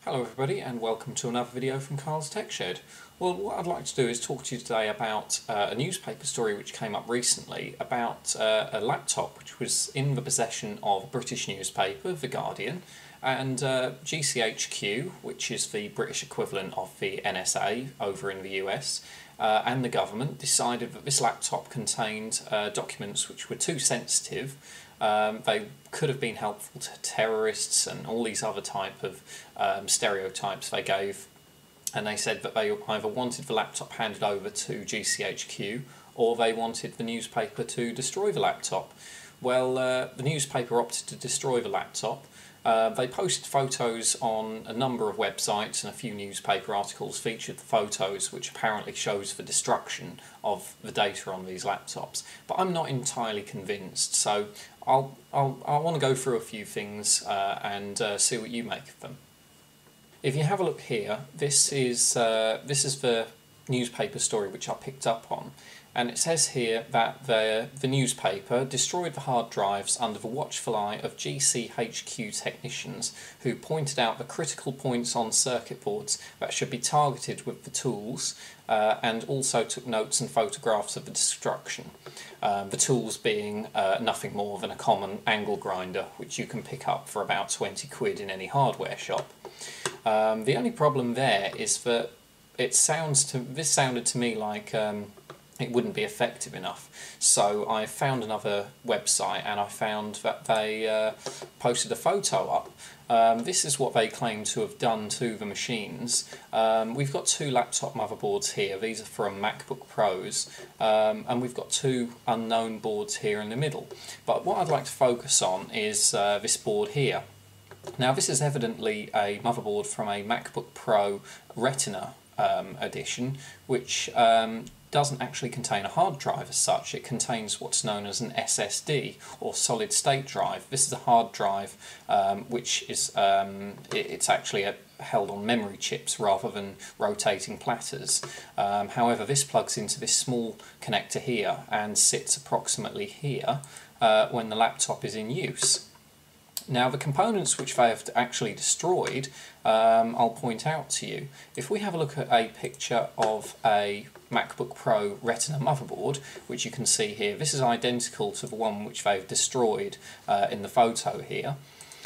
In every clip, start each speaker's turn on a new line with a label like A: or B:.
A: Hello everybody and welcome to another video from Carl's Tech Shed. Well, what I'd like to do is talk to you today about a newspaper story which came up recently about a laptop which was in the possession of a British newspaper, The Guardian, and GCHQ, which is the British equivalent of the NSA over in the US, and the government decided that this laptop contained documents which were too sensitive. They could have been helpful to terrorists and all these other type of stereotypes they gave, and they said that they either wanted the laptop handed over to GCHQ or they wanted the newspaper to destroy the laptop. Well, the newspaper opted to destroy the laptop. They posted photos on a number of websites, and a few newspaper articles featured the photos, which apparently shows the destruction of the data on these laptops. But I'm not entirely convinced, so I want to go through a few things and see what you make of them. If you have a look here, this is the newspaper story which I picked up on. And it says here that the newspaper destroyed the hard drives under the watchful eye of GCHQ technicians who pointed out the critical points on circuit boards that should be targeted with the tools, and also took notes and photographs of the destruction. The tools being nothing more than a common angle grinder which you can pick up for about 20 quid in any hardware shop. The only problem there is that this sounded to me like it wouldn't be effective enough. So I found another website and I found that they posted a photo up. This is what they claim to have done to the machines. We've got two laptop motherboards here. These are from MacBook Pros, and we've got two unknown boards here in the middle. But what I'd like to focus on is this board here. Now this is evidently a motherboard from a MacBook Pro Retina edition, which doesn't actually contain a hard drive as such. It contains what's known as an SSD, or solid state drive. This is a hard drive which is it's actually held on memory chips rather than rotating platters. However, this plugs into this small connector here and sits approximately here when the laptop is in use. Now the components which they have actually destroyed, I'll point out to you. If we have a look at a picture of a MacBook Pro Retina motherboard, which you can see here, this is identical to the one which they've destroyed in the photo here.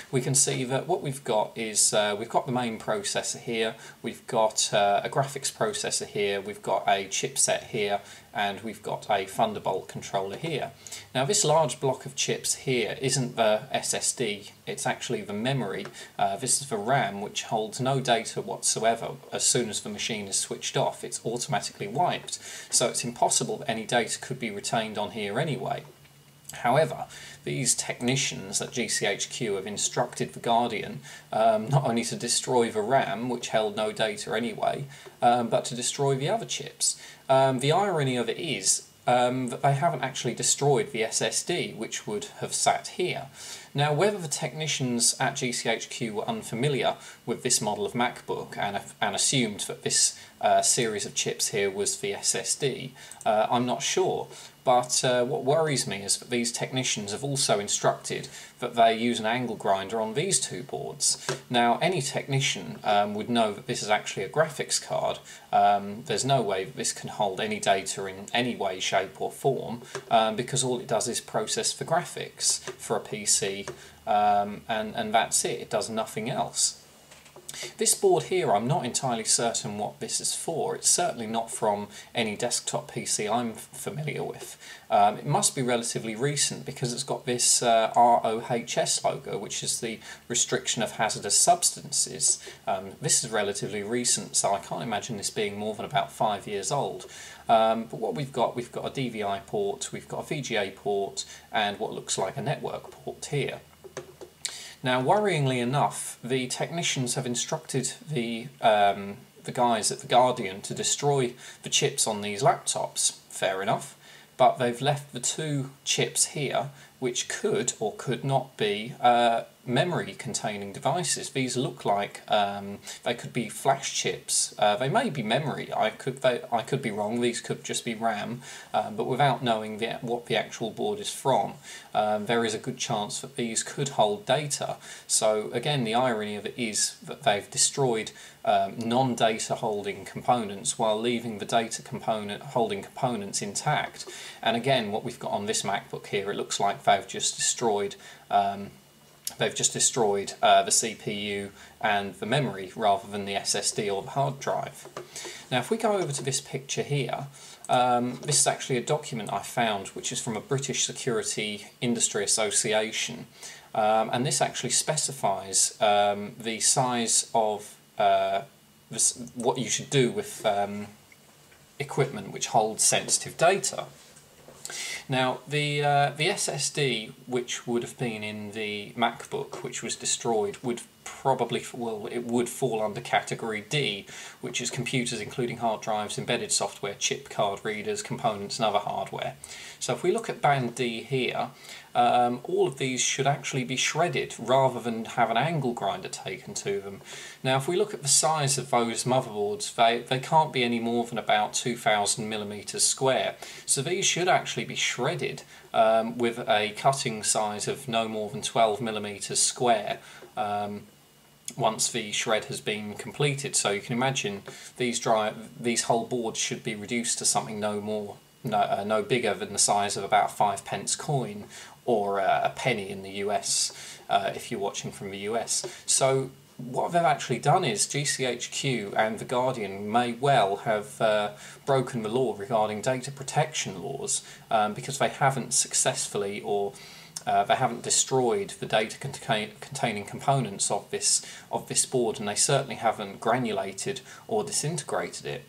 A: We can see that what we've got is we've got the main processor here, we've got a graphics processor here, we've got a chipset here, and we've got a Thunderbolt controller here. Now this large block of chips here isn't the SSD, it's actually the memory. This is the RAM, which holds no data whatsoever. As soon as the machine is switched off, it's automatically wiped, so it's impossible that any data could be retained on here anyway. However, these technicians at GCHQ have instructed The Guardian not only to destroy the RAM, which held no data anyway, but to destroy the other chips. The irony of it is that they haven't actually destroyed the SSD, which would have sat here. Now, whether the technicians at GCHQ were unfamiliar with this model of MacBook and assumed that this series of chips here was the SSD, I'm not sure. But what worries me is that these technicians have also instructed that they use an angle grinder on these two boards. Now, any technician would know that this is actually a graphics card. There's no way that this can hold any data in any way, shape or form, because all it does is process the graphics for a PC, and that's it. It does nothing else. This board here, I'm not entirely certain what this is for. It's certainly not from any desktop PC I'm familiar with. It must be relatively recent because it's got this ROHS logo, which is the Restriction of Hazardous Substances. This is relatively recent, so I can't imagine this being more than about 5 years old. But what we've got a DVI port, we've got a VGA port, and what looks like a network port here. Now, worryingly enough, the technicians have instructed the guys at The Guardian to destroy the chips on these laptops. Fair enough. But they've left the two chips here, which could or could not be memory containing devices. These look like they could be flash chips. They may be memory. I could be wrong. These could just be RAM, but without knowing what the actual board is from, there is a good chance that these could hold data. So again, the irony of it is that they've destroyed non-data holding components while leaving the data component holding components intact. And again, what we've got on this MacBook here, it looks like they've just destroyed the CPU and the memory rather than the SSD or the hard drive. Now if we go over to this picture here, this is actually a document I found which is from a British Security Industry Association, and this actually specifies the size of what you should do with equipment which holds sensitive data. Now the SSD which would have been in the MacBook which was destroyed would probably, well, it would fall under category D, which is computers including hard drives, embedded software, chip card readers, components and other hardware. So if we look at band D here, all of these should actually be shredded rather than have an angle grinder taken to them. Now if we look at the size of those motherboards, they can't be any more than about 2000 millimeters square. So these should actually be shredded with a cutting size of no more than 12 millimeters square once the shred has been completed. So you can imagine these whole boards should be reduced to something no bigger than the size of about a 5-pence coin or a penny in the US, if you're watching from the US. So what they've actually done is GCHQ and The Guardian may well have broken the law regarding data protection laws because they haven't successfully or they haven't destroyed the data containing components of this board, and they certainly haven't granulated or disintegrated it.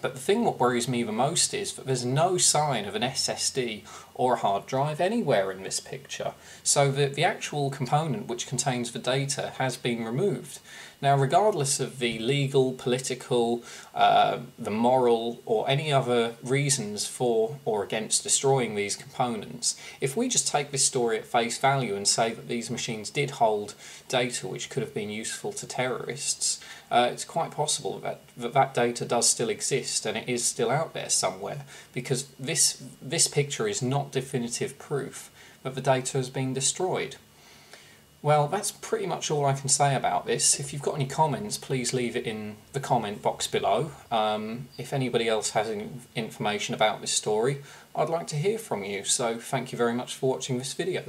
A: But the thing what worries me the most is that there's no sign of an SSD or a hard drive anywhere in this picture. So the actual component which contains the data has been removed. Now regardless of the legal, political, the moral or any other reasons for or against destroying these components, if we just take this story at face value and say that these machines did hold data which could have been useful to terrorists, it's quite possible that data does still exist and it is still out there somewhere, because this picture is not definitive proof that the data has been destroyed. Well, that's pretty much all I can say about this. If you've got any comments, please leave it in the comment box below. If anybody else has any information about this story, I'd like to hear from you. So thank you very much for watching this video.